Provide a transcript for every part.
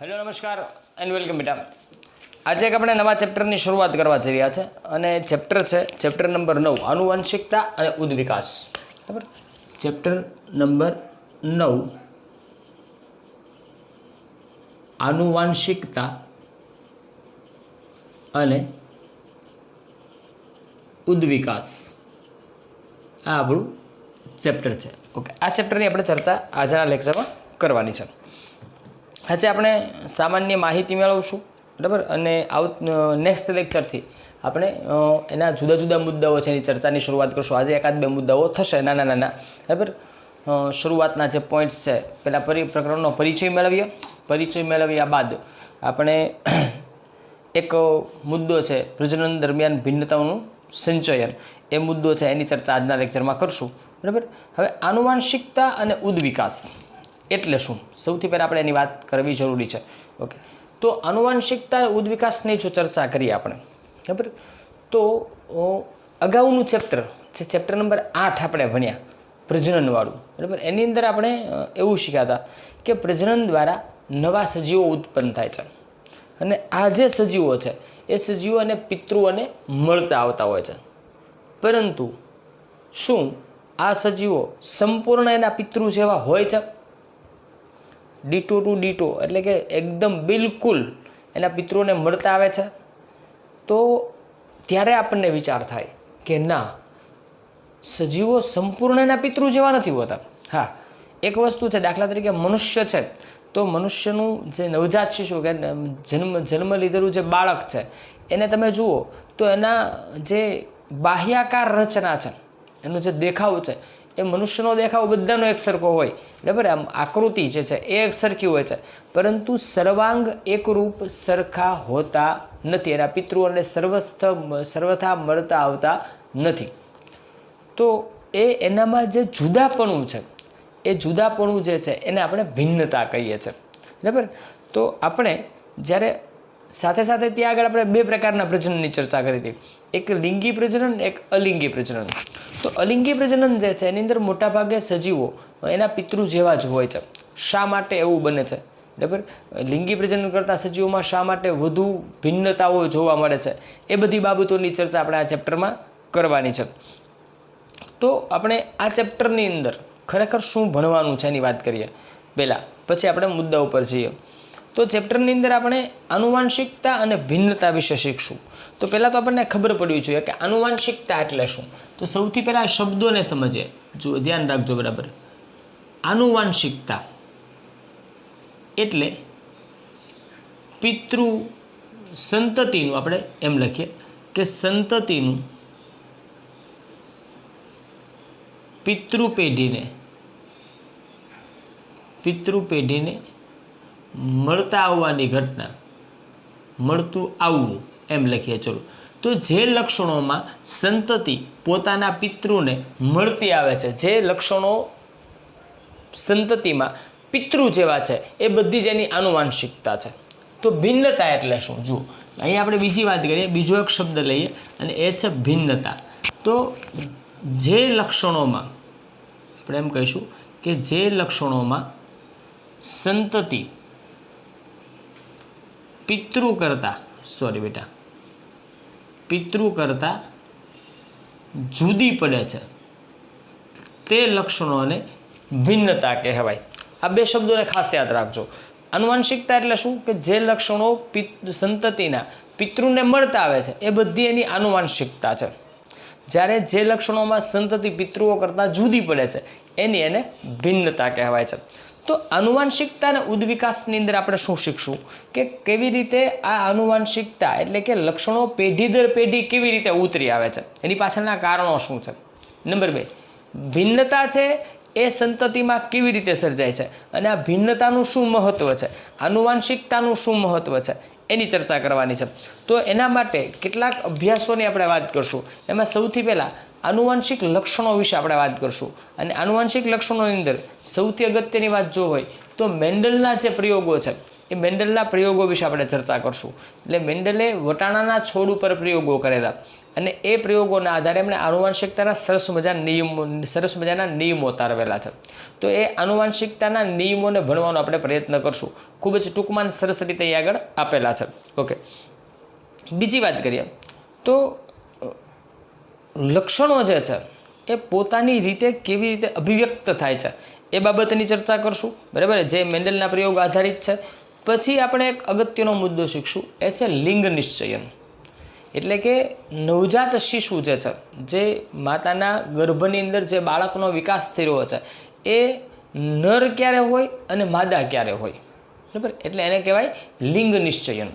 Hello નમસ્કાર and welcome બેટા. આજે એક આપણે નવા ચેપ્ટરની શરૂઆત કરવા જઈ રહ્યા છે અને ચેપ્ટર છે ચેપ્ટર નંબર 9 આનુવંશિકતા અને ઉદ્વિકાસ. બરાબર, ચેપ્ટર નંબર 9 આનુવંશિકતા અને ઉદ્વિકાસ આ આપણું ચેપ્ટર છે. ઓકે, આ ચેપ્ટરની આપણે ચર્ચા આજના લેક્ચરમાં કરવાની છે. આજે આપણે સામાન્ય માહિતી મેળવશું, બરાબર, અને નેક્સ્ટ લેક્ચરથી આપણે એના જુદા જુદા મુદ્દાઓ છે એની ચર્ચાની શરૂઆત કરશું. આજે એકાદ બે મુદ્દાઓ થશે નાના નાના, બરાબર. શરૂઆતના જે પોઈન્ટ્સ છે પહેલાં પ્રકરણનો પરિચય મેળવીએ. પરિચય મેળવ્યા બાદ આપણે એક મુદ્દો છે પ્રજનન દરમિયાન ભિન્નતાઓનું સંચયન, એ મુદ્દો છે એની ચર્ચા આજના લેક્ચરમાં કરશું, બરાબર. હવે આનુવંશિકતા અને ઉદ્વિકાસ એટલે શું, સૌથી પહેલાં આપણે એની વાત કરવી જરૂરી છે. ઓકે, તો આનુવંશિકતા ઉદ્વિકાસની જો ચર્ચા કરીએ આપણે, બરાબર, તો અગાઉનું ચેપ્ટર જે ચેપ્ટર નંબર 8 આપણે ભણ્યા પ્રજનનવાળું, બરાબર, એની અંદર આપણે એવું શીખ્યા હતા કે પ્રજનન દ્વારા નવા સજીવો ઉત્પન્ન થાય છે અને આ જે સજીવો છે એ સજીવોને પિતૃઓને મળતા આવતા હોય છે. પરંતુ શું આ સજીવો સંપૂર્ણ એના પિતૃ જેવા હોય છે? ડીટો ટુ ડીટો એટલે કે એકદમ બિલકુલ એના પિતૃઓને મળતા આવે છે? તો ત્યારે આપણને વિચાર થાય કે ના, સજીવો સંપૂર્ણ એના પિતૃ જેવા નથી હોતા. હા, એક વસ્તુ છે, દાખલા તરીકે મનુષ્ય છે, તો મનુષ્યનું જે નવજાત શિશુ કે જન્મ લીધેલું જે બાળક છે એને તમે જુઓ તો એના જે બાહ્યાકાર રચના છે, એનો જે દેખાવ છે એ મનુષ્યનો દેખાવ બધાનો એક સરખો હોય, બરાબર. આમ આકૃતિ જે છે એ એક સરખી હોય છે, પરંતુ સર્વાંગ એકરૂપ સરખા હોતા નથી. એના પિતૃઓને સર્વથા મળતા આવતા નથી. તો એનામાં જે જુદાપણું છે એ જુદાપણું જે છે એને આપણે ભિન્નતા કહીએ છીએ, બરાબર. તો આપણે જ્યારે સાથે સાથે ત્યાં આગળ આપણે બે પ્રકારના પ્રજનનની ચર્ચા કરી હતી, એક લિંગી પ્રજનન, એક અલિંગી પ્રજનન. તો અલિંગી પ્રજનન જે છે એની અંદર મોટાભાગે સજીવો એના પિતૃ જેવા જ હોય છે. શા માટે એવું બને છે, બરાબર? લિંગી પ્રજનન કરતા સજીવોમાં શા માટે વધુ ભિન્નતાઓ જોવા મળે છે, એ બધી બાબતોની ચર્ચા આપણે આ ચેપ્ટરમાં કરવાની છે. તો આપણે આ ચેપ્ટરની અંદર ખરેખર શું ભણવાનું છે એની વાત કરીએ પહેલાં, પછી આપણે મુદ્દા ઉપર જઈએ. તો ચેપ્ટરની અંદર આપણે આનુવંશિકતા અને ભિન્નતા વિશે શીખશું. તો પહેલાં તો આપણને ખબર પડવી જોઈએ કે આનુવંશિકતા એટલે શું. તો સૌથી પહેલાં શબ્દોને સમજીએ, જો ધ્યાન રાખજો, બરાબર. આનુવંશિકતા એટલે પિતૃ સંતતિનું, આપણે એમ લખીએ કે સંતતિનું પિતૃ પેઢીને મળતા આવવાની ઘટના, મળતું આવવું એમ લખીએ. ચલો, તો જે લક્ષણોમાં સંતતિ પોતાના પિતૃને મળતી આવે છે, જે લક્ષણો સંતતિમાં પિતૃ જેવા છે, એ બધી જ એની આનુવંશિકતા છે. તો ભિન્નતા એટલે શું? જુઓ, અહીં આપણે બીજી વાત કરીએ, બીજો એક શબ્દ લઈએ અને એ છે ભિન્નતા. તો જે લક્ષણોમાં, આપણે એમ કહીશું કે જે લક્ષણોમાં સંતતિ પિતૃ કરતા જુદી પડે છે તે લક્ષણોને ભિન્નતા કહેવાય. આ બે શબ્દોને ખાસ યાદ રાખજો. આનુવંશિકતા એટલે શું? કે જે લક્ષણો સંતતિના પિતૃને મળતા આવે છે એ બધી એની આનુવંશિકતા છે. જ્યારે જે લક્ષણોમાં સંતતિ પિતૃઓ કરતાં જુદી પડે છે એને ભિન્નતા કહેવાય છે. તો આનુવંશિકતા અને ઉદ્વિકાસની અંદર આપણે શું શીખશું કે કેવી રીતે આ આનુવંશિકતા એટલે કે લક્ષણો પેઢી દર પેઢી કેવી રીતે ઉતરી આવે છે, એની પાછળના કારણો શું છે. નંબર 2, ભિન્નતા છે એ સંતતિમાં કેવી રીતે સર્જાય છે અને આ ભિન્નતાનું શું મહત્ત્વ છે, આનુવંશિકતાનું શું મહત્ત્વ છે, એની ચર્ચા કરવાની છે. તો એના માટે કેટલાક અભ્યાસોની આપણે વાત કરશું. એમાં સૌથી પહેલાં આનુવંશિક લક્ષણો વિશે આપણે વાત કરશું. અને આનુવંશિક લક્ષણોની અંદર સૌથી અગત્યની વાત જો હોય તો મેન્ડલના જે પ્રયોગો છે એ મેન્ડલના પ્રયોગો વિશે આપણે ચર્ચા કરશું. એટલે મેન્ડલે વટાણાના છોડ ઉપર પ્રયોગો કરેલા અને એ પ્રયોગોના આધારે એમણે આનુવંશિકતાના સરસ મજાના નિયમો તારવેલા છે. તો એ આનુવંશિકતાના નિયમોને ભણવાનો આપણે પ્રયત્ન કરશું. ખૂબ જ ટૂંકમાં સરસ રીતે આગળ આપેલા છે. ઓકે, બીજી વાત કરીએ તો લક્ષણો જે છે એ પોતાની રીતે કેવી રીતે અભિવ્યક્ત થાય છે એ બાબતની ચર્ચા કરશું. બરાબર, જે મેન્ડલના પ્રયોગ આધારિત છે. પછી આપણે એક અગત્યનો મુદ્દો શીખશું, એ છે લિંગ નિશ્ચયન. એટલે કે નવજાત શિશુ જે છે, જે માતાના ગર્ભની અંદર જે બાળકનો વિકાસ થઈ રહ્યો છે, એ નર ક્યારે હોય અને માદા ક્યારે હોય. બરાબર, એટલે એને કહેવાય લિંગ નિશ્ચયન.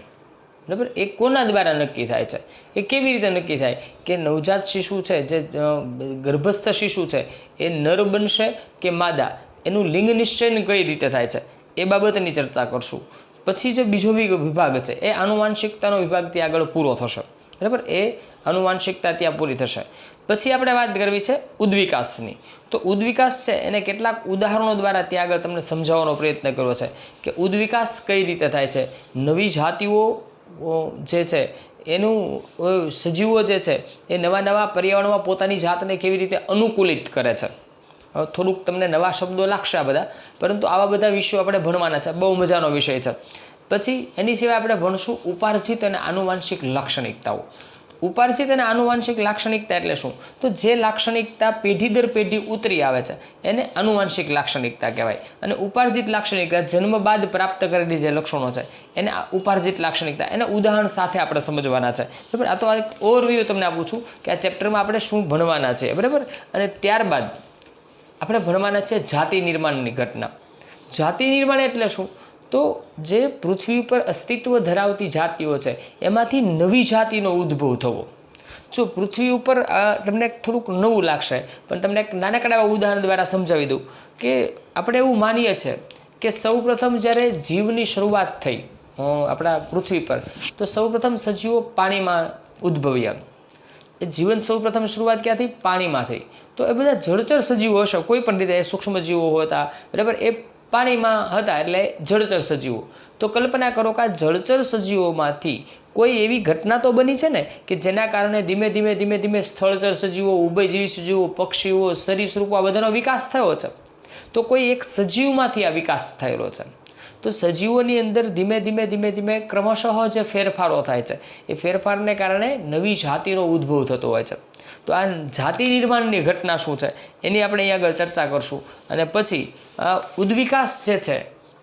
બરાબર, એ કોના દ્વારા નક્કી થાય છે, એ કેવી રીતે નક્કી થાય કે નવજાત શિશુ છે, જે ગર્ભસ્થ શિશુ છે, એ નર બનશે કે માદા, એનું લિંગ નિશ્ચયન કઈ રીતે થાય છે એ બાબતની ચર્ચા કરશું. પછી જે બીજો વિભાગ છે એ આનુવાંશિકતાનો વિભાગ ત્યાં આગળ પૂરો થશે. બરાબર, એ આનુવાંશિકતા ત્યાં પૂરી થશે. પછી આપણે વાત કરવી છે ઉદ્વિકાસની. તો ઉદ્વિકાસ છે એને કેટલાક ઉદાહરણો દ્વારા ત્યાં આગળ તમને સમજાવવાનો પ્રયત્ન કર્યો છે કે ઉદ્વિકાસ કઈ રીતે થાય છે. નવી જાતિઓ જે છે એનું સજીવો જે છે એ નવા પર્યાવરણમાં પોતાની જાતને કેવી રીતે અનુકૂલિત કરે છે. થોડુંક તમને નવા શબ્દો લાગશે આ બધા, પરંતુ આવા બધા વિષયો આપણે ભણવાના છે. બહુ મજાનો વિષય છે. પછી એની સિવાય આપણે ભણશું ઉપાર્જિત અને આનુવાંશિક લાક્ષણિકતાઓ. ઉપાર્જિત અને આનુવાંશિક લાક્ષણિકતા એટલે શું? તો જે લાક્ષણિકતા પેઢી દર પેઢી ઉતરી આવે છે એને આનુવાંશિક લાક્ષણિકતા કહેવાય. અને ઉપાર્જિત લાક્ષણિકતા જન્મ બાદ પ્રાપ્ત કરેલી જે લક્ષણો છે એને ઉપાર્જિત લાક્ષણિકતા, એને ઉદાહરણ સાથે આપણે સમજવાના છે. બરાબર, આ તો એક ઓવરવ્યૂ તમને આપું છું કે આ ચેપ્ટરમાં આપણે શું ભણવાના છે. બરાબર, અને ત્યારબાદ આપણે ભણવાના છે જાતિ નિર્માણની ઘટના. જાતિ નિર્માણ એટલે શું? તો જે પૃથ્વી ઉપર અસ્તિત્વ ધરાવતી જાતિઓ છે એમાંથી નવી જાતિનો ઉદ્ભવ થવો. જો પૃથ્વી ઉપર તમને થોડુંક નવું લાગશે, પણ તમને એક નાનકડા એવા ઉદાહરણ દ્વારા સમજાવી દઉં કે આપણે એવું માનીએ છીએ કે સૌપ્રથમ જ્યારે જીવની શરૂઆત થઈ આપણા પૃથ્વી પર, તો સૌપ્રથમ સજીવો પાણીમાં ઉદ્ભવ્યા. એ જીવન સૌપ્રથમ શરૂઆત ક્યાંથી? પાણીમાં થઈ. તો એ બધા જળચર સજીવો હશે, કોઈ પણ રીતે સૂક્ષ્મ જીવો હતા. બરાબર, એ પાણીમાં હતા એટલે જળચર સજીવો. તો કલ્પના કરો કે આ જળચર સજીવોમાંથી કોઈ એવી ઘટના તો બની છે ને કે જેના કારણે ધીમે ધીમે સ્થળચર સજીવો, ઉભયજીવી સજીવો, પક્ષીઓ, સરીસૃપો આ બધાનો વિકાસ થયો છે. તો કોઈ એક સજીવમાંથી આ વિકાસ થયેલો છે. તો સજીવોની અંદર ધીમે ધીમે ક્રમશઃ જે ફેરફારો થાય છે એ ફેરફારને કારણે નવી જાતિનો ઉદ્ભવ થતો હોય છે. તો આ જાતિ નિર્માણની ઘટના શું છે એની આપણે અહીં આગળ ચર્ચા કરશું. અને પછી ઉદ્વિકાસ જે છે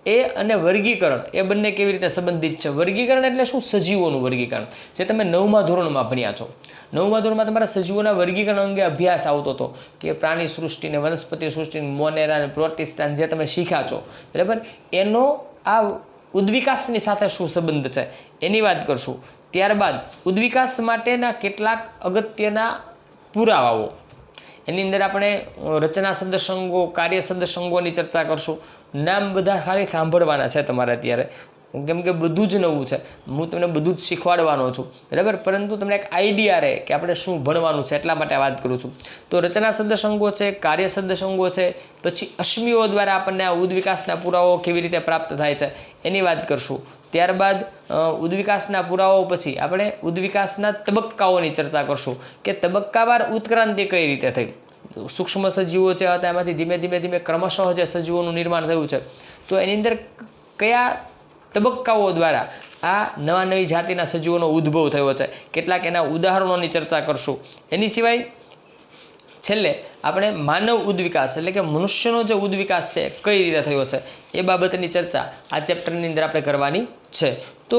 એ અને વર્ગીકરણ એ બંને કેવી રીતે સંબંધિત છે. વર્ગીકરણ એટલે શું? સજીવોનું વર્ગીકરણ, જે તમે 9મા ધોરણમાં ભણ્યા છો. 9મા ધોરણમાં તમારા સજીવોના વર્ગીકરણ અંગે અભ્યાસ આવતો હતો કે પ્રાણી સૃષ્ટિને, વનસ્પતિ સૃષ્ટિને, મોનેરા અને પ્રોટિસ્ટાન જે તમે શીખ્યા છો. બરાબર, એનો આ ઉદ્વિકાસની સાથે શું સંબંધ છે એની વાત કરશું. ત્યારબાદ ઉદ્વિકાસ માટેના કેટલાક અગત્યના પુરાવાઓ, એની અંદર આપણે રચના સદસંગો, કાર્ય સદસંગોની ચર્ચા કરશું. નામ બધા ખાલી સાંભળવાના છે તમારે અત્યારે, કેમ કે બધું જ નવું છે. હું તમને બધું જ શીખવાડવાનો છું. બરાબર, પરંતુ તમને એક આઈડિયા રહે કે આપણે શું ભણવાનું છે એટલા માટે વાત કરું છું. તો રચના સદસંગો છે, કાર્ય સદસંગો છે, પછી અશ્મિઓ દ્વારા આપણને આ ઉદ્વિકાસના પુરાવાઓ કેવી રીતે પ્રાપ્ત થાય છે એની વાત કરશું. ત્યારબાદ ઉદ્વિકાસના પુરાવાઓ પછી આપણે ઉદ્વિકાસના તબક્કાઓની ચર્ચા કરશું કે તબક્કાવાર ઉત્ક્રાંતિ કઈ રીતે થઈ. સૂક્ષ્મ સજીવો છે હતા, એમાંથી ધીમે ક્રમશઃ જે સજીવોનું નિર્માણ થયું છે, તો એની અંદર કયા તબક્કાઓ દ્વારા આ નવી જાતિના સજીવોનો ઉદ્ભવ થયો છે, કેટલાક એના ઉદાહરણોની ચર્ચા કરશું. એની સિવાય છેલ્લે આપણે માનવ ઉદ્વિકાસ એટલે કે મનુષ્યનો જે ઉદ્વિકાસ છે કઈ રીતે થયો છે એ બાબતની ચર્ચા આ ચેપ્ટરની અંદર આપણે કરવાની છે. તો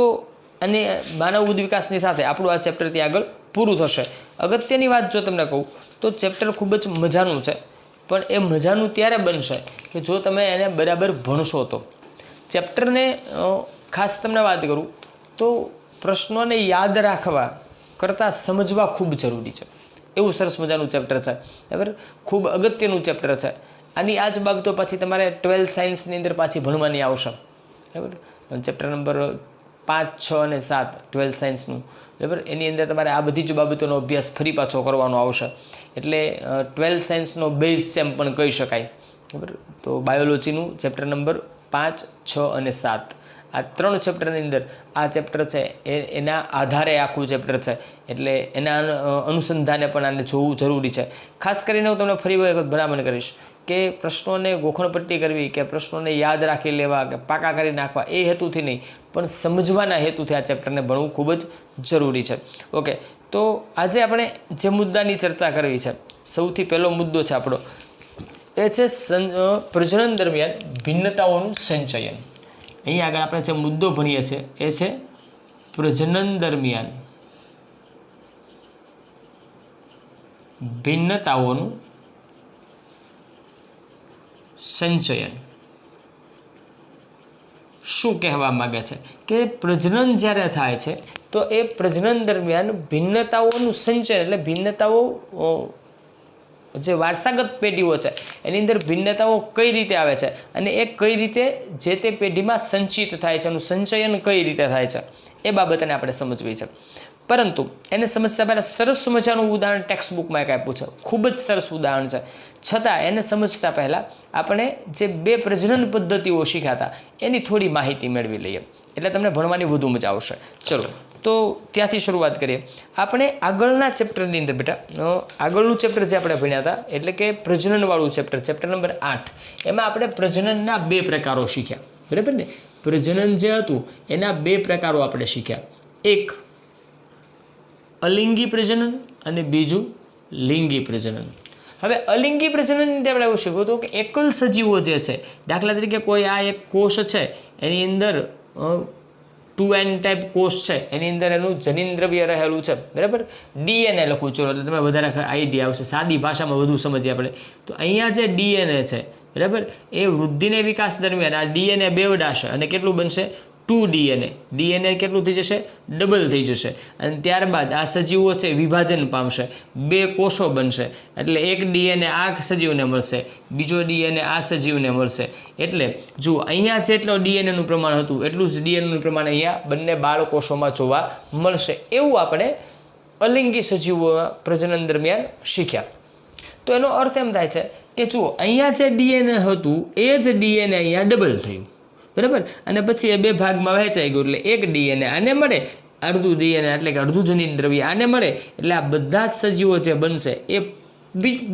અને માનવ ઉદ્વિકાસની સાથે આપણું આ ચેપ્ટર ત્યાં આગળ પૂરું થશે. અગત્યની વાત જો તમને કહું તો ચેપ્ટર ખૂબ જ મજાનું છે, પણ એ મજાનું ત્યારે બનશે કે જો તમે એને બરાબર ભણશો. તો ચેપ્ટરને ખાસ તમને વાત કરું તો પ્રશ્નોને યાદ રાખવા કરતાં સમજવા ખૂબ જરૂરી છે. એવું સરસ મજાનું ચેપ્ટર છે. બરાબર, ખૂબ અગત્યનું ચેપ્ટર છે. આની આ જ બાબતો પછી તમારે 12th સાયન્સની અંદર પાછી ભણવાની આવશે. બરાબર, ચેપ્ટર નંબર 5, 6 અને 7 12th સાયન્સનું. બરાબર, એની અંદર તમારે આ બધી જ બાબતોનો અભ્યાસ ફરી પાછો કરવાનો આવશે. એટલે 12th સાયન્સનો બેઝ સેમ પણ કહી શકાય. બરાબર, તો બાયોલોજીનું ચેપ્ટર નંબર 5, 6 અને 7 આ 3 ચેપ્ટરની અંદર આ ચેપ્ટર છે એના આધારે આખું ચેપ્ટર છે, એટલે એના અનુસંધાને પણ આને જોવું જરૂરી છે. ખાસ કરીને હું તમને ફરી વખત ભલામણ કરીશ કે પ્રશ્નોને ગોખણપટ્ટી કરવી કે પ્રશ્નોને યાદ રાખી લેવા કે પાકા કરી નાખવા એ હેતુથી નહીં, પણ સમજવાના હેતુથી આ ચેપ્ટરને ભણવું ખૂબ જ જરૂરી છે. ઓકે, તો આજે આપણે જે મુદ્દાની ચર્ચા કરવી છે, સૌથી પહેલો મુદ્દો છે આપણો, એ છે પ્રજનન દરમિયાન ભિન્નતાઓનું સંચયન. અહીં આગળ આપણે જે મુદ્દો ભણીએ છીએ એ છે પ્રજનન દરમિયાન ભિન્નતાઓનું સંચયન. શું કહેવા માગે છે કે પ્રજનન જ્યારે થાય છે તો એ પ્રજનન દરમિયાન ભિન્નતાઓનું સંચયન, એટલે ભિન્નતાઓ જે વારસાગત પેઢીઓ છે એની અંદર ભિન્નતાઓ કઈ રીતે આવે છે અને એ કઈ રીતે જે તે પેઢીમાં સંચિત થાય છે, એનું સંચયન કઈ રીતે થાય છે એ બાબતને આપણે સમજવી છે. પરંતુ એને સમજતા પહેલાં સરસ મજાનું ઉદાહરણ ટેક્સ્ટ બુકમાં એક આપ્યું છે, ખૂબ જ સરસ ઉદાહરણ છે. છતાં એને સમજતા પહેલાં આપણે જે 2 પ્રજનન પદ્ધતિઓ શીખ્યા હતા એની થોડી માહિતી મેળવી લઈએ, એટલે તમને ભણવાની વધુ મજા આવશે. ચલો તો ત્યાંથી શરૂઆત કરીએ. આપણે આગળના ચેપ્ટરની અંદર બેટા, આગળનું ચેપ્ટર જે આપણે ભણ્યા હતા એટલે કે પ્રજનનવાળું ચેપ્ટર, ચેપ્ટર નંબર 8, એમાં આપણે પ્રજનનના 2 પ્રકારો શીખ્યા, બરાબર ને. પ્રજનન જે હતું એના 2 પ્રકારો આપણે શીખ્યા, એક અલિંગી પ્રજનન અને બીજું લિંગી પ્રજનન. હવે અલિંગી પ્રજનનની અંદર આપણે એવું શીખ્યું હતું કે એકલ સજીવો જે છે, દાખલા તરીકે કોઈ આ એક કોષ છે એની અંદર 2n ટાઈપ કોષ છે, એની અંદર એનું જનીનદ્રવ્ય રહેલું છે, બરાબર. DNA લખું છું એટલે તમને વધારે આઈડિયા આવશે, સાદી ભાષામાં વધુ સમજીએ આપણે. તો અહીંયા જે DNA છે, બરાબર, એ વૃદ્ધિને વિકાસ દરમિયાન આ DNA બેવડાશે અને કેટલું બનશે? 2 DNA. DNA કેટલું થઈ જશે? ડબલ થઈ જશે. અને ત્યારબાદ આ સજીવો છે વિભાજન પામશે, 2 કોષો બનશે, એટલે એક DNA આ સજીવને મળશે, બીજો DNA આ સજીવને મળશે. એટલે જુઓ અહીંયા જેટલો DNAનું પ્રમાણ હતું એટલું જ DNAનું પ્રમાણ અહીંયા બંને બાળકોષોમાં જોવા મળશે. એવું આપણે અલિંગી સજીવોના પ્રજનન દરમિયાન શીખ્યા. તો એનો અર્થ એમ થાય છે કે જુઓ અહીંયા જે DNA હતું એ જ DNA અહીંયા ડબલ થયું, બરાબર. અને પછી એ 2 ભાગમાં વહેંચાઈ ગયું, એટલે એક DNA આને મળે, અડધું DNA એટલે કે અડધું જનીન દ્રવ્ય આને મળે, એટલે આ બધા જ સજીવો જે બનશે એ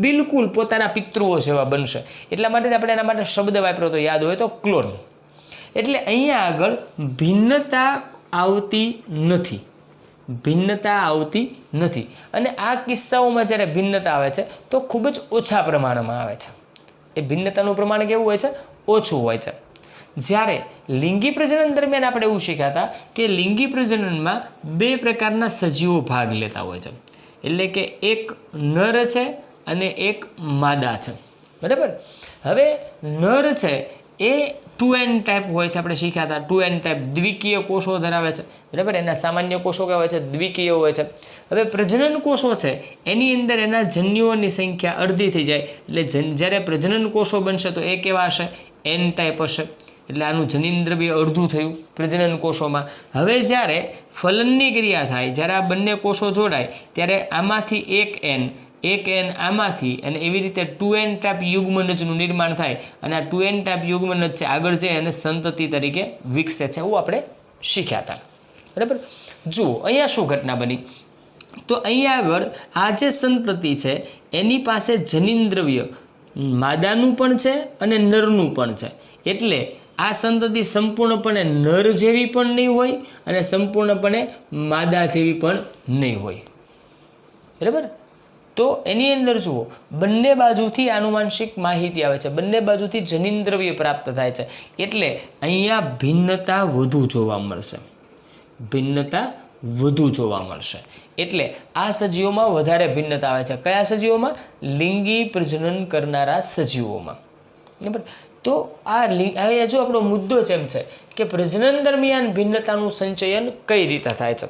બિલકુલ પોતાના પિતૃઓ જેવા બનશે. એટલા માટે આપણે એના માટે શબ્દ વાપર્યો તો યાદ હોય તો ક્લોન. એટલે અહીંયા આગળ ભિન્નતા આવતી નથી, ભિન્નતા આવતી નથી. અને આ કિસ્સાઓમાં જ્યારે ભિન્નતા આવે છે તો ખૂબ જ ઓછા પ્રમાણમાં આવે છે. એ ભિન્નતાનું પ્રમાણ કેવું હોય છે? ઓછું હોય છે. જ્યારે લિંગી પ્રજનન દરમિયાન આપણે એવું શીખ્યા હતા કે લિંગી પ્રજનનમાં 2 પ્રકારના સજીવો ભાગ લેતા હોય છે, એટલે કે એક નર છે અને એક માદા છે, બરાબર. હવે નર છે એ 2n ટાઈપ હોય છે, આપણે શીખ્યા હતા 2n ટાઈપ દ્વિકીય કોષો ધરાવે છે, બરાબર. એના સામાન્ય કોષો કહેવાય છે, દ્વિકીય હોય છે. હવે પ્રજનન કોષો છે એની અંદર એના જન્યુઓની સંખ્યા અડધી થઈ જાય, એટલે જ્યારે પ્રજનન કોષો બનશે તો એ કેવા હશે? n ટાઈપ હશે. એટલે આનું જનીન દ્રવ્ય અડધું થયું પ્રજનન કોષોમાં. હવે જ્યારે ફલનની ક્રિયા થાય, જ્યારે આ બંને કોષો જોડાય ત્યારે આમાંથી એક n આમાંથી, અને એવી રીતે 2n ટાઈપ યુગ્મનજનું નિર્માણ થાય, અને આ 2n ટાઈપ યુગ્મનજ છે આગળ જઈ અને સંતતિ તરીકે વિકસે છે, એવું આપણે શીખ્યા હતા, બરાબર. જુઓ અહીંયા શું ઘટના બની, તો અહીંયા આગળ આ જે સંતતિ છે એની પાસે જનીન દ્રવ્ય માદાનું પણ છે અને નરનું પણ છે. એટલે આ સંતતિ સંપૂર્ણપણે નર જેવી પણ નહીં હોય અને સંપૂર્ણપણે માદા જેવી પણ નહીં હોય, બરાબર. તો એની અંદર જુઓ બંને બાજુથી આનુવાંશિક માહિતી આવે છે, બંને બાજુથી જનીન દ્રવ્ય પ્રાપ્ત થાય છે. એટલે અહીંયા ભિન્નતા વધુ જોવા મળશે, ભિન્નતા વધુ જોવા મળશે. એટલે આ સજીવોમાં વધારે ભિન્નતા આવે છે. કયા સજીવોમાં? લિંગી પ્રજનન કરનારા સજીવોમાં, બરાબર. તો આ જો આપણો મુદ્દો જ એમ છે કે પ્રજનન દરમિયાન ભિન્નતાનું સંચયન કઈ રીતે થાય છે.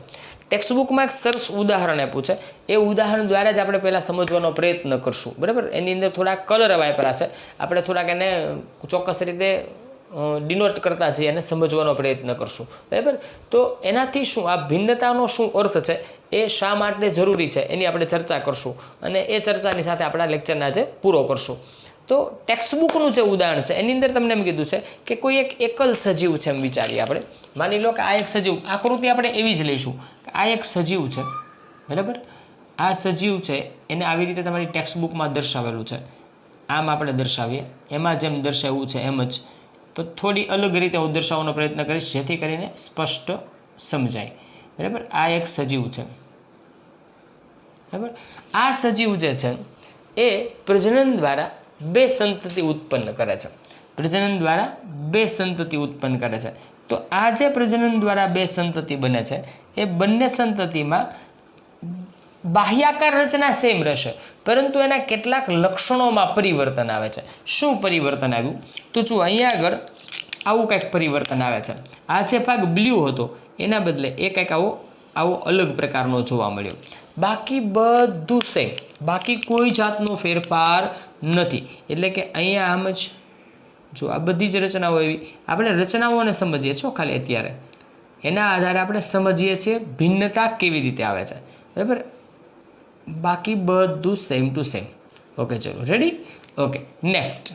ટેક્સ્ટ બુકમાં એક સરસ ઉદાહરણ આપ્યું છે, એ ઉદાહરણ દ્વારા જ આપણે પહેલાં સમજવાનો પ્રયત્ન કરશું, બરાબર. એની અંદર થોડાક કલર વાપર્યા છે, આપણે થોડાક એને ચોક્કસ રીતે ડિનોટ કરતા જઈએ અને સમજવાનો પ્રયત્ન કરશું, બરાબર. તો એનાથી શું આ ભિન્નતાનો શું અર્થ છે, એ શા માટે જરૂરી છે એની આપણે ચર્ચા કરશું, અને એ ચર્ચાની સાથે આપણા લેક્ચરને આજે પૂરો કરશું. તો ટેક્સ્ટબુકનું જે ઉદાહરણ છે એની અંદર તમને એમ કીધું છે કે કોઈ એક એકલ સજીવ છે એમ વિચારીએ આપણે. માની લો કે આ એક સજીવ, આકૃતિ આપણે એવી જ લઈશું કે આ એક સજીવ છે, બરાબર. આ સજીવ છે એને આવી રીતે તમારી ટેક્સ્ટબુકમાં દર્શાવેલું છે. આમ આપણે દર્શાવીએ, એમાં જેમ દર્શાવવું છે એમ જ, તો થોડી અલગ રીતે હું દર્શાવવાનો પ્રયત્ન કરીશ જેથી કરીને સ્પષ્ટ સમજાય, બરાબર. આ એક સજીવ છે, બરાબર. આ સજીવ જે છે એ પ્રજનન દ્વારા 2 સંતતિ ઉત્પન્ન કરે છે. પ્રજનન દ્વારા 2 સંતતિ ઉત્પન્ન કરે છે. તો આ જે પ્રજનન દ્વારા 2 સંતતિ બને છે એ બંને સંતતિમાં બાહ્યાકાર રચના સેમ રહેશે, પરંતુ એના કેટલાક લક્ષણોમાં પરિવર્તન આવે છે. શું પરિવર્તન આવ્યું? તો જુઓ, અહીંયા આગળ આવું કંઈક પરિવર્તન આવે છે. આ જે ભાગ બ્લુ હતો એના બદલે એ કંઈક આવો અલગ પ્રકારનો જોવા મળ્યો. બાકી બધું સેમ, બાકી કોઈ જાતનો ફેરફાર નથી. એટલે કે અહીંયા આમ જ જો આ બધી જ રચનાઓ એવી, આપણે રચનાઓને સમજીએ છો ખાલી અત્યારે, એના આધારે આપણે સમજીએ છીએ ભિન્નતા કેવી રીતે આવે છે, બરાબર. બાકી બધું સેમ ટુ સેમ. ઓકે, ચલો રેડી. ઓકે, નેક્સ્ટ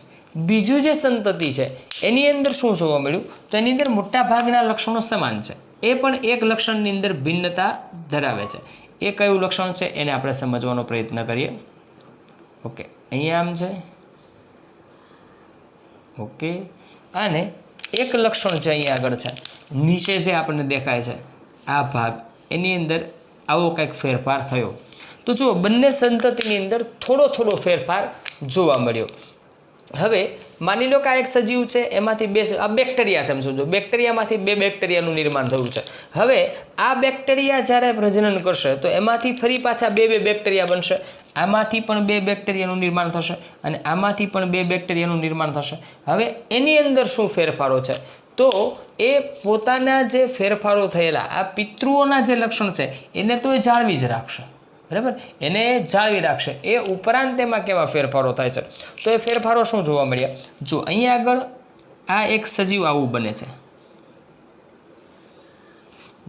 બીજું જે સંતતિ છે એની અંદર શું જોવા મળ્યું? તો એની અંદર મોટા ભાગના લક્ષણો સમાન છે, એ પણ એક લક્ષણની અંદર ભિન્નતા ધરાવે છે. એ કયું લક્ષણ છે એને આપણે સમજવાનો પ્રયત્ન કરીએ. ઓકે, અહીંયા આમ છે, ઓકે. અને એક લક્ષણ છે અહીંયા આગળ છે, નીચે જે આપણને દેખાય છે આ ભાગ, એની અંદર આવો કંઈક ફેરફાર થયો. તો જુઓ, બંને સંતતિની અંદર થોડો ફેરફાર જોવા મળ્યો. હવે માની લો કે આ એક સજીવ છે, એમાંથી 2, આ બેક્ટેરિયા છે એમ સમજો, બેક્ટેરિયામાંથી 2 બેક્ટેરિયાનું નિર્માણ થયું છે. હવે આ બેક્ટેરિયા જ્યારે પ્રજનન કરશે તો એમાંથી ફરી પાછા 2 બેક્ટેરિયા બનશે. આમાંથી પણ 2 બેક્ટેરિયાનું નિર્માણ થશે અને આમાંથી પણ 2 બેક્ટેરિયાનું નિર્માણ થશે. હવે એની અંદર શું ફેરફારો છે? તો એ પોતાના જે ફેરફારો થયેલા આ પિતૃઓના જે લક્ષણ છે એને તો એ જાળવી જ રાખશે, બરાબર. એને જાળવી રાખશે. એ ઉપરાંત તેમાં કેવા ફેરફારો થાય છે? તો એ ફેરફારો શું જોવા મળ્યા? જો અહીંયા આગળ આ એક સજીવ આવું બને છે.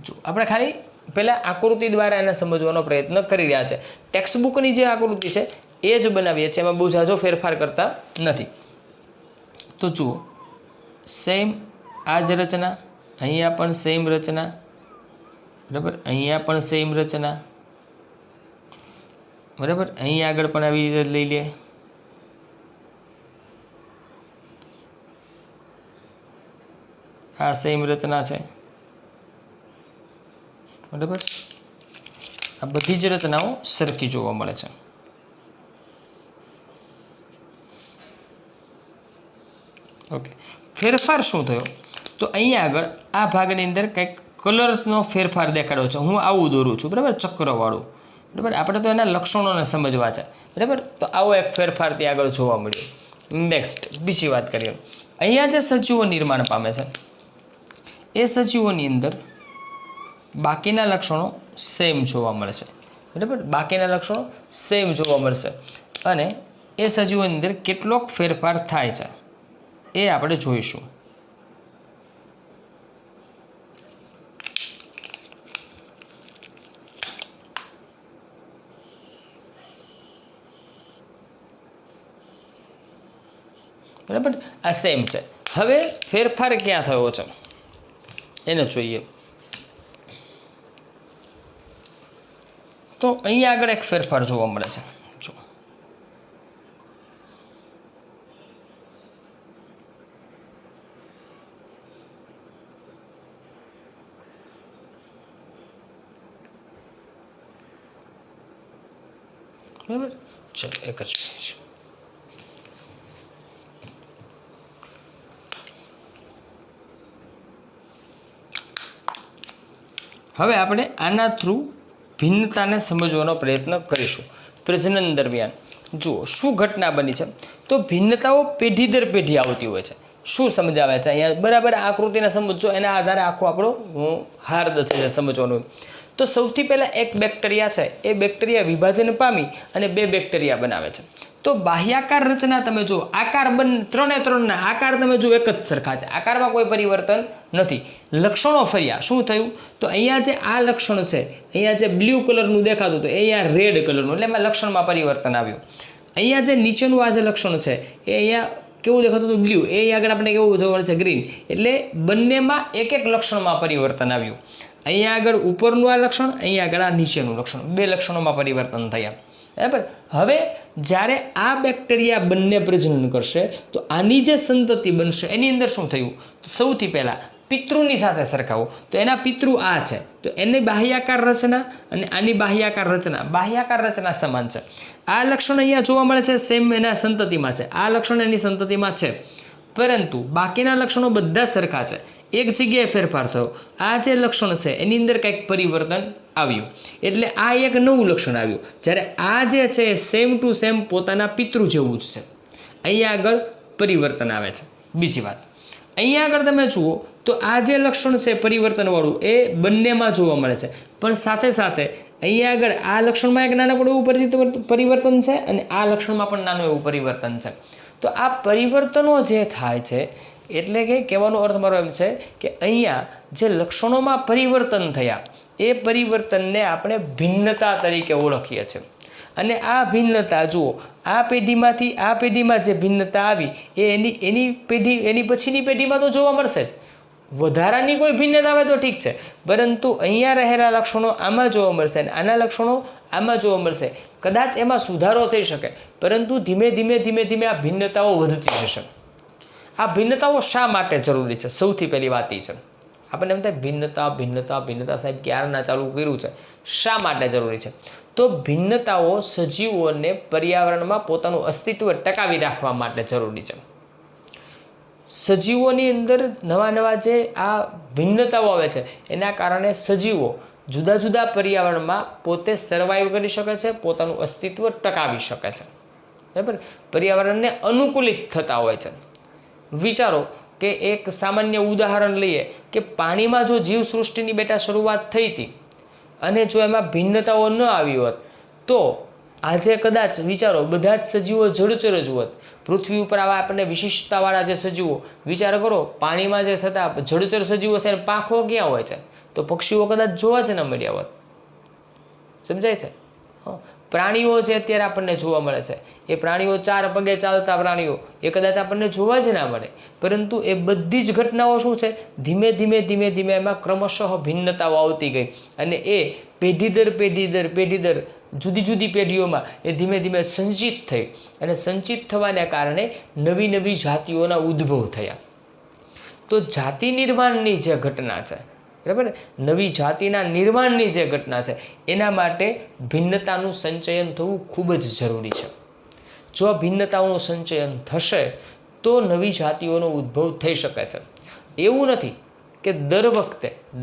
જો આપણે ખાલી પહેલાં આકૃતિ દ્વારા એને સમજવાનો પ્રયત્ન કરી રહ્યા છે. ટેક્સ્ટબુકની જે આકૃતિ છે એ જ બનાવીએ છીએ, એમાં બહુ ઝાઝો ફેરફાર કરતા નથી. તો જુઓ, સેમ આ જ રચના, અહીંયા પણ સેમ રચના, બરાબર. અહીંયા પણ સેમ રચના, બરાબર. અહીંયા આગળ પણ આવી રીતે લઈ લે. આ સેમ રચના છે, બરાબર. આ બધી જ રચનાઓ સરખી જોવા મળે છે. ઓકે, ફેરફાર શું થયો? તો અહીંયા આગળ આ ભાગની અંદર કંઈક કલરનો ફેરફાર દેખાડ્યો છે. હું આવું દોરું છું, બરાબર, ચક્રવાળું, બરાબર. આપણે તો એના લક્ષણોને સમજવા છે, બરાબર. તો આવો એક ફેરફાર ત્યાં આગળ જોવા મળ્યો. નેક્સ્ટ બીજી વાત કરીએ. અહીંયા જે સજીવો નિર્માણ પામે છે એ સજીવોની અંદર બાકીના લક્ષણો સેમ જોવા મળશે, બરાબર. બાકીના લક્ષણો સેમ જોવા મળશે અને એ સજીવોની અંદર કેટલોક ફેરફાર થાય છે એ આપણે જોઈશું. બરાબર, આ સેમ છે. હવે ફેરફાર ક્યાં થયો છે એને જોઈએ. તો અહીંયા આગળ એક ફેરફાર જોવા મળે છે. જો બરાબર, ચલો એક જ મિનિટ. હવે આપણે આના થ્રુ ભિન્નતાને સમજવાનો પ્રયત્ન કરીશું. પ્રજનન દરમિયાન જુઓ શું ઘટના બની છે. તો ભિન્નતાઓ પેઢી દર પેઢી આવતી હોય છે. શું સમજાવે છે અહીંયા? બરાબર આકૃતિને સમજો, એના આધારે આખો આપણો હાર્દ છે સમજવાનું. તો સૌથી પહેલાં એક બેક્ટેરિયા છે, એ બેક્ટેરિયા વિભાજન પામી અને 2 બેક્ટેરિયા બનાવે છે. તો બાહ્યાકાર રચના તમે જુઓ, આકાર ત્રણે ત્રણના આકાર તમે જુઓ એક જ સરખા છે, આકારમાં કોઈ પરિવર્તન નથી. લક્ષણો ફર્યા. શું થયું? તો અહીંયા જે આ લક્ષણ છે, અહીંયા જે બ્લુ કલરનું દેખાતું હતું એ અહીંયા રેડ કલરનું, એટલે એમાં લક્ષણમાં પરિવર્તન આવ્યું. અહીંયા જે નીચેનું આ જે લક્ષણ છે એ અહીંયા કેવું દેખાતું હતું બ્લુ, એ આગળ આપણે કેવું જોવા મળે છે ગ્રીન. એટલે બંનેમાં એક એક લક્ષણમાં પરિવર્તન આવ્યું. અહીંયા આગળ ઉપરનું આ લક્ષણ, અહીંયા આગળ આ નીચેનું લક્ષણ, બે લક્ષણોમાં પરિવર્તન થયા. બરાબર. હવે જ્યારે આ બેક્ટેરિયા બંને પ્રજનન કરશે તો આની જે સંતતિ બનશે એની અંદર શું થયું? તો સૌથી પહેલાં પિતૃની સાથે સરખાવો તો એના પિતૃ આ છે, તો એની બાહ્યાકાર રચના અને આની બાહ્યાકાર રચના સમાન છે. આ લક્ષણ અહીંયા જોવા મળે છે, સેમ એના સંતતિમાં છે. આ લક્ષણ એની સંતતિમાં છે, પરંતુ બાકીના લક્ષણો બધા સરખા છે. એક જગ્યાએ ફેરફાર થયો. આ જે લક્ષણ છે એની અંદર કંઈક પરિવર્તન આવ્યું, એટલે આ એક નવું લક્ષણ આવ્યું. જ્યારે આ જે છે એ સેમ ટુ સેમ પોતાના પિતૃ જેવું જ છે. અહીંયા આગળ પરિવર્તન આવે છે. બીજી વાત, અહીંયા આગળ તમે જુઓ તો આ જે લક્ષણ છે પરિવર્તનવાળું એ બંનેમાં જોવા મળે છે, પણ સાથે સાથે અહીંયા આગળ આ લક્ષણમાં એક નાનકડું એવું પરિવર્તન છે અને આ લક્ષણમાં પણ નાનું એવું પરિવર્તન છે. તો આ પરિવર્તનો જે થાય છે એટલે કે કહેવાનો અર્થ મારો એમ છે કે અહીંયા જે લક્ષણોમાં પરિવર્તન થયા એ પરિવર્તનને આપણે ભિન્નતા તરીકે ઓળખીએ છીએ. અને આ ભિન્નતા જુઓ, આ પેઢીમાંથી આ પેઢીમાં જે ભિન્નતા આવી એ એની પછીની પેઢીમાં તો જોવા મળશે જ. વધારાની કોઈ ભિન્નતા આવે તો ઠીક છે, પરંતુ અહીંયા રહેલા લક્ષણો આમાં જોવા મળશે અને આના લક્ષણો આમાં જોવા મળશે. કદાચ એમાં સુધારો થઈ શકે, પરંતુ ધીમે ધીમે આ ભિન્નતાઓ વધતી જશે. આ ભિન્નતાઓ શા માટે જરૂરી છે? સૌથી પહેલી વાત એ છે, આપણને એમ થાય ભિન્નતા સાહેબ ક્યારના ચાલુ કર્યું છે, શા માટે જરૂરી છે? તો ભિન્નતાઓ સજીવોને પર્યાવરણમાં પોતાનું અસ્તિત્વ ટકાવી રાખવા માટે જરૂરી છે. સજીવોની અંદર નવા જે આ ભિન્નતાઓ આવે છે એના કારણે સજીવો જુદા જુદા પર્યાવરણમાં પોતે સર્વાઈવ કરી શકે છે, પોતાનું અસ્તિત્વ ટકાવી શકે છે. બરાબર. પર્યાવરણને અનુકૂલિત થતા હોય છે. વિચારો કે એક સામાન્ય ઉદાહરણ લઈએ કે પાણીમાં જો જીવસૃષ્ટિની બેટા શરૂઆત થઈ હતી અને જો એમાં ભિન્નતાઓ ન આવી હોત તો આજે કદાચ વિચારો બધા જ સજીવો જળચર જ હોત. પૃથ્વી ઉપર આવા આપણને વિશિષ્ટતાવાળા જે સજીવો, વિચાર કરો પાણીમાં જે થતા જળચર સજીવો છે પાંખો ક્યાં હોય છે? તો પક્ષીઓ કદાચ જોવા જ ન મળ્યા હોત. સમજાય છે? પ્રાણીઓ જે અત્યારે આપણને જોવા મળે છે એ પ્રાણીઓ 4 પગે ચાલતા પ્રાણીઓ એ કદાચ આપણને જોવા જ ના મળે, પરંતુ એ બધી જ ઘટનાઓ શું છે? ધીમે ધીમે એમાં ક્રમશઃ ભિન્નતાઓ આવતી ગઈ અને એ પેઢી દર જુદી પેઢીઓમાં એ ધીમે સંચિત થઈ અને સંચિત થવાને કારણે નવી જાતિઓના ઉદ્ભવ થયા. તો જાતિ નિર્માણની જે ઘટના છે, બરાબર, નવી જાતિના નિર્માણની જે ઘટના છે એના માટે ભિન્નતાનું સંચયન થવું ખૂબ જ જરૂરી છે. જો ભિન્નતાઓનું સંચયન થશે તો નવી જાતિઓનો ઉદ્ભવ થઈ શકે છે. એવું નથી કે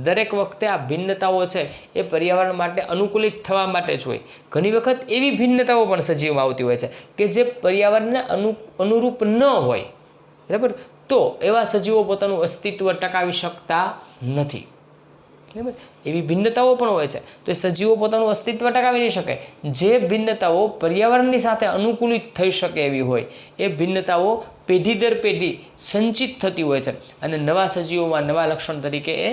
દરેક વખતે આ ભિન્નતાઓ છે એ પર્યાવરણ માટે અનુકૂલિત થવા માટે જ હોય. ઘણી વખત એવી ભિન્નતાઓ પણ સજીવમાં આવતી હોય છે કે જે પર્યાવરણને અનુરૂપ ન હોય. બરાબર. તો એવા સજીવો પોતાનું અસ્તિત્વ ટકાવી શકતા નથી. બરાબર. એવી ભિન્નતાઓ પણ હોય છે તો એ સજીવો પોતાનું અસ્તિત્વ ટકાવી નહીં શકે. જે ભિન્નતાઓ પર્યાવરણની સાથે અનુકૂલિત થઈ શકે એવી હોય એ ભિન્નતાઓ પેઢી દર પેઢી સંચિત થતી હોય છે અને નવા સજીવોમાં નવા લક્ષણ તરીકે એ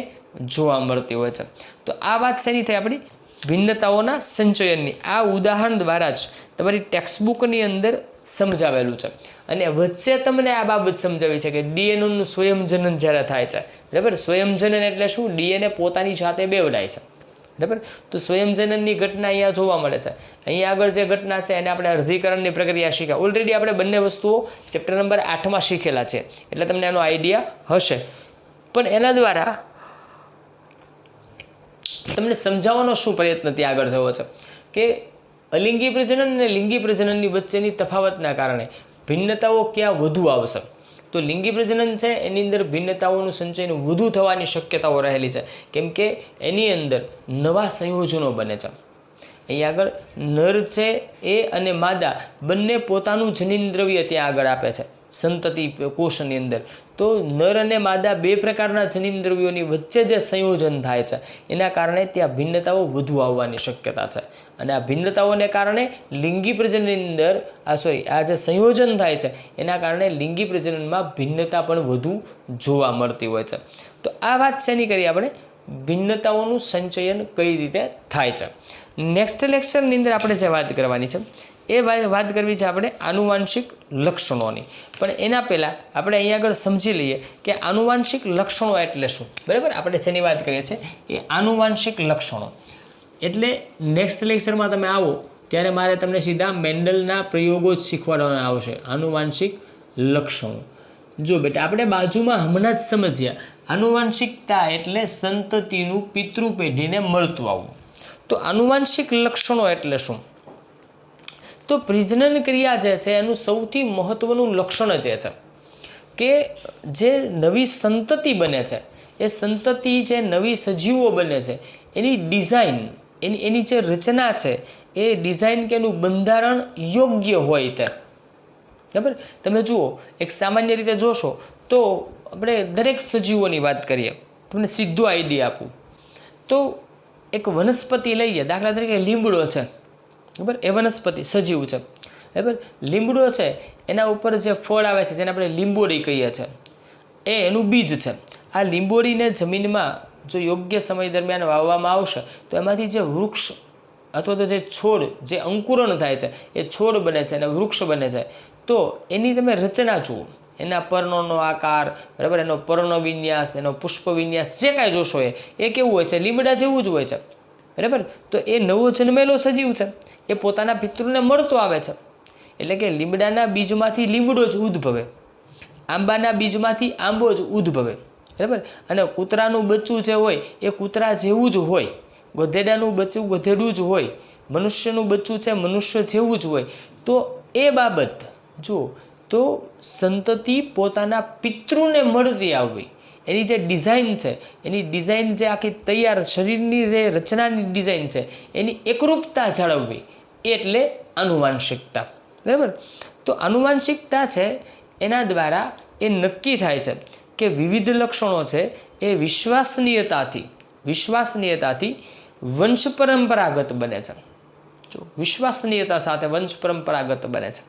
જોવા મળતી હોય છે. તો આ વાત શેની થઈ? આપણી ભિન્નતાઓના સંચયનની. આ ઉદાહરણ દ્વારા જ તમારી ટેક્સ્ટબુકની અંદર સમજાવેલું છે અને વચ્ચે તમને આ બાબત સમજાવી છે કે ડીએનએનું સ્વયંજનન જ્યારે થાય છે. બરાબર. સ્વયંજનન એટલે શું? ડીએનએ પોતાની જાતે બેવડાય છે. બરાબર. તો સ્વયંજનનની ઘટના અહીંયા જોવા મળે છે. અહીંયા આગળ જે ઘટના છે એને આપણે અર્ધીકરણની પ્રક્રિયા શીખ્યા. ઓલરેડી આપણે બંને વસ્તુઓ ચેપ્ટર નંબર 8માં શીખેલા છે, એટલે તમને એનો આઈડિયા હશે. પણ એના દ્વારા તમને સમજાવવાનો શું પ્રયત્ન ત્યાં આગળ થયો છે કે અલિંગી પ્રજનન અને લિંગી પ્રજનનની વચ્ચેની તફાવતના કારણે ભિન્નતાઓ ક્યાં વધુ આવશે? તો લિંગી પ્રજનન છે એની અંદર ભિન્નતાઓનું સંચયન વધુ થવાની શક્યતાઓ રહેલી છે, કેમ કે એની અંદર નવા સંયોજનો બને છે. અહીંયા આગળ નર છે એ અને માદા બંને પોતાનું જનીન દ્રવ્ય ત્યાં આગળ આપે છે સંતતિ કોષની અંદર. તો નર અને માદા બે પ્રકારના જનીન દ્રવ્યોની વચ્ચે જે સંયોજન થાય છે એના કારણે ત્યાં ભિન્નતાઓ વધુ આવવાની શક્યતા છે. અને આ ભિન્નતાઓને કારણે લિંગી પ્રજનનની અંદર આ જે સંયોજન થાય છે એના કારણે લિંગી પ્રજનનમાં ભિન્નતા પણ વધુ જોવા મળતી હોય છે. તો આ વાત શેની કરી આપણે? ભિન્નતાઓનું સંચયન કઈ રીતે થાય છે. નેક્સ્ટ લેક્ચરની અંદર આપણે જે વાત કરવાની છે વાત કરવી છે આપણે આનુવાંશિક લક્ષણોની. પણ એના પહેલાં આપણે અહીંયા આગળ સમજી લઈએ કે આનુવાંશિક લક્ષણો એટલે શું. બરાબર, આપણે જેની વાત કરીએ છીએ એ આનુવાંશિક લક્ષણો. એટલે નેક્સ્ટ લેક્ચરમાં તમે આવો ત્યારે મારે તમને સીધા મેન્ડલના પ્રયોગો જ શીખવાડવાના આવશે. આનુવાંશિક લક્ષણો જો બેટા આપણે બાજુમાં હમણાં જ સમજ્યા. આનુવાંશિકતા એટલે સંતતિનું પિતૃ પેઢીને મળતું આવવું. તો આનુવાંશિક લક્ષણો એટલે શું? તો પ્રજનન ક્રિયા જે છે એનું સૌથી મહત્ત્વનું લક્ષણ જે છે કે જે નવી સંતતિ બને છે, એ સંતતિ જે નવી સજીવો બને છે એની ડિઝાઇન, એની જે રચના છે એ ડિઝાઇન કે એનું બંધારણ યોગ્ય હોય તે. બરાબર, તમે જુઓ એક સામાન્ય રીતે જોશો તો આપણે દરેક સજીવોની વાત કરીએ, તમને સીધો આઈડિયા આપું તો એક વનસ્પતિ લઈએ, દાખલા તરીકે લીમડો છે. બરાબર, એ વનસ્પતિ સજીવ છે. બરાબર, લીમડો છે એના ઉપર જે ફળ આવે છે જેને આપણે લીંબોડી કહીએ છીએ, એ એનું બીજ છે. આ લીંબોડીને જમીનમાં જો યોગ્ય સમય દરમિયાન વાવવામાં આવશે તો એમાંથી જે વૃક્ષ અથવા તો જે છોડ, જે અંકુરણ થાય છે એ છોડ બને છે અને વૃક્ષ બને છે. તો એની તમે રચના જુઓ, એના પર્ણોનો આકાર, બરાબર, એનો પર્ણ વિન્યાસ, એનો પુષ્પ વિન્યાસ, જે કાંઈ જોશો એ કેવું હોય છે? લીમડા જેવું જ હોય છે. બરાબર, તો એ નવો જન્મેલો સજીવ છે, એ પોતાના પિતૃને મળતો આવે છે. એટલે કે લીમડાના બીજમાંથી લીમડો જ ઉદ્ભવે, આંબાના બીજમાંથી આંબો જ ઉદ્ભવે. બરાબર, અને કૂતરાનું બચ્ચું જે હોય એ કૂતરા જેવું જ હોય, ગધેડાનું બચ્ચું ગધેડું જ હોય, મનુષ્યનું બચ્ચું છે મનુષ્ય જેવું જ હોય. તો એ બાબત જુઓ, તો સંતતિ પોતાના પિતૃને મળતી આવવી, એની જે ડિઝાઇન છે, એની ડિઝાઇન જે આખી તૈયાર શરીરની જે રચનાની ડિઝાઇન છે એની એકરૂપતા જાળવવી એટલે આનુવાંશિકતા. બરાબર, તો આનુવાંશિકતા છે એના દ્વારા એ નક્કી થાય છે કે વિવિધ લક્ષણો છે એ વિશ્વાસનીયતાથી વંશ પરંપરાગત બને છે. જો વિશ્વાસનીયતા સાથે વંશ પરંપરાગત બને છે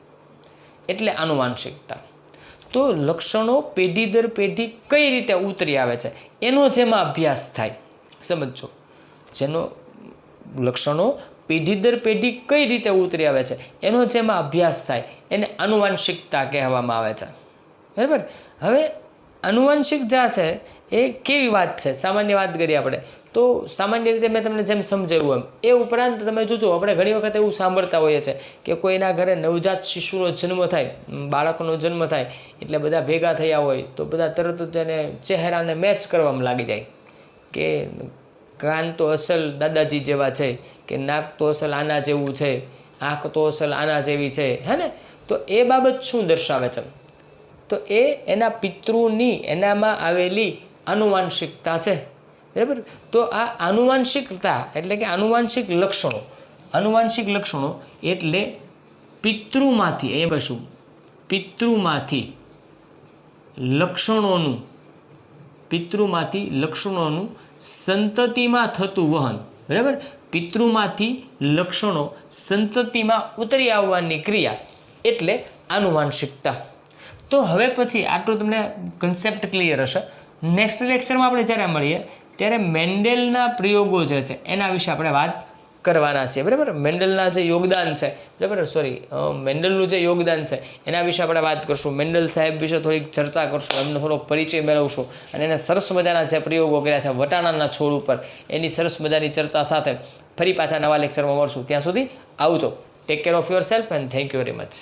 એટલે આનુવાંશિકતા. તો લક્ષણો પેઢી દર પેઢી કઈ રીતે ઉતરી આવે છે એનો જેમાં અભ્યાસ થાય, સમજો, જેનો લક્ષણો પેઢી દર પેઢી કઈ રીતે ઉતરી આવે છે એનો જેમાં અભ્યાસ થાય એને આનુવાંશિકતા કહેવામાં આવે છે. બરાબર, હવે આનુવાંશિક જે છે એ કેવી વાત છે? સામાન્ય વાત કરીએ આપણે તો સામાન્ય રીતે મેં તમને જેમ સમજાવ્યું એમ. એ ઉપરાંત તમે જોજો, આપણે ઘણી વખત એવું સાંભળતા હોઈએ છીએ કે કોઈના ઘરે નવજાત શિશુનો જન્મ થાય, બાળકનો જન્મ થાય એટલે બધા ભેગા થયા હોય તો બધા તરત જ એને ચહેરાને મેચ કરવામાં લાગી જાય કે કાન તો અસલ દાદાજી જેવા છે, કે નાક તો અસલ આના જેવું છે, આંખ તો અસલ આના જેવી છે, હે ને? તો એ બાબત શું દર્શાવે છે? તો એ એના પિતૃની એનામાં આવેલી આનુવાંશિકતા છે. બરાબર, તો આ આનુવાંશિકતા એટલે કે આનુવાંશિક લક્ષણો એટલે પિતૃમાંથી, એ કશું પિતૃમાંથી લક્ષણોનું સંતતિમાં થતું વહન. બરાબર, પિતૃમાંથી લક્ષણો સંતતિમાં ઉતરી આવવાની ક્રિયા એટલે આનુવાંશિકતા. તો હવે પછી આટલું તમને કન્સેપ્ટ ક્લિયર હશે. નેક્સ્ટ લેક્ચરમાં આપણે જ્યારે મળીએ ત્યારે મેન્ડેલના પ્રયોગો જે છે એના વિશે આપણે વાત કરવાના છીએ. બરાબર, મેન્ડલના જે યોગદાન છે, બરાબર, મેન્ડલનું જે યોગદાન છે એના વિશે આપણે વાત કરશું. મેન્ડલ સાહેબ વિશે થોડીક ચર્ચા કરશું, એમનો થોડો પરિચય મેળવશું અને એને સરસ મજાના જે પ્રયોગો કર્યા છે વટાણાના છોડ ઉપર, એની સરસ મજાની ચર્ચા સાથે ફરી પાછા નવા લેક્ચરમાં મળશું. ત્યાં સુધી આવજો. Take care of your self and thank you very much.